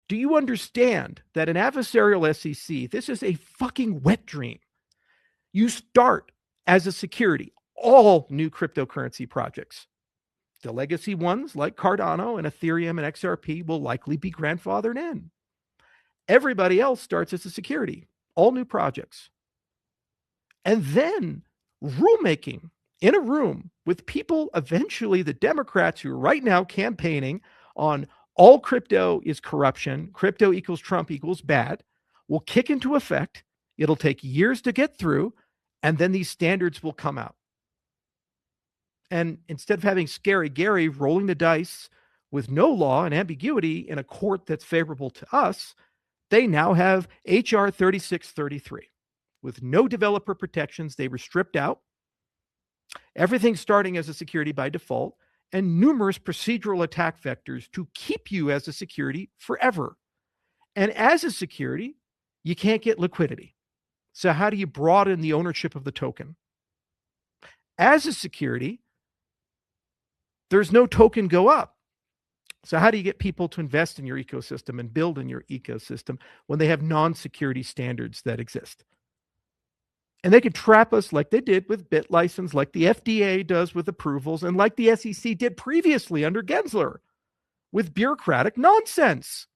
Do you understand that an adversarial SEC, this is a fucking wet dream? You start as a security, all new cryptocurrency projects. The legacy ones like Cardano and Ethereum and XRP will likely be grandfathered in. Everybody else starts as a security, all new projects. And then rulemaking in a room with people, eventually the Democrats who are right now campaigning on all crypto is corruption, crypto equals Trump equals bad, will kick into effect. It'll take years to get through, and then these standards will come out. And instead of having Scary Gary rolling the dice with no law and ambiguity in a court that's favorable to us, they now have HR 3633. With no developer protections, they were stripped out. Everything starting as a security by default, and numerous procedural attack vectors to keep you as a security forever. And as a security, you can't get liquidity. So how do you broaden the ownership of the token? As a security, there's no token go up. So how do you get people to invest in your ecosystem and build in your ecosystem when they have non-security standards that exist? And they can trap us like they did with BitLicense, like the FDA does with approvals, and like the SEC did previously under Gensler with bureaucratic nonsense.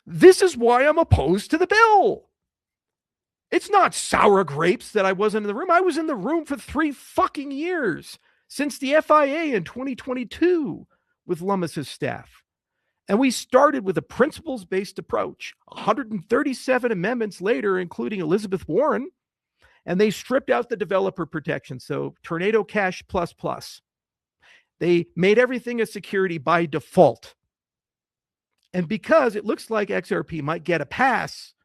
This is why I'm opposed to the bill. It's not sour grapes that I wasn't in the room. I was in the room for 3 fucking years since the FIA in 2022 with Lummis's staff. And we started with a principles-based approach. 137 amendments later, including Elizabeth Warren, and they stripped out the developer protection. So Tornado Cash plus. They made everything a security by default. And because it looks like XRP might get a pass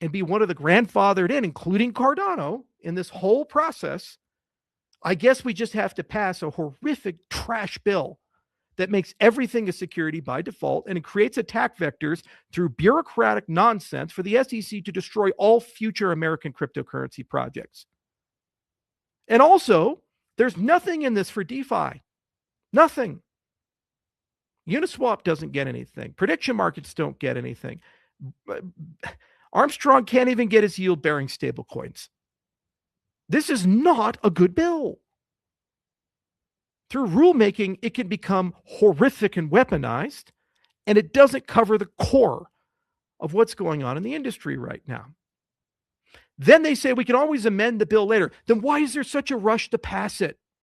and be one of the grandfathered in, including Cardano, in this whole process, I guess we just have to pass a horrific trash bill that makes everything a security by default, and it creates attack vectors through bureaucratic nonsense for the SEC to destroy all future American cryptocurrency projects. And also, there's nothing in this for DeFi. Nothing. Uniswap doesn't get anything. Prediction markets don't get anything. Armstrong can't even get his yield-bearing stablecoins. This is not a good bill. Through rulemaking, it can become horrific and weaponized, and it doesn't cover the core of what's going on in the industry right now. Then they say we can always amend the bill later. Then why is there such a rush to pass it?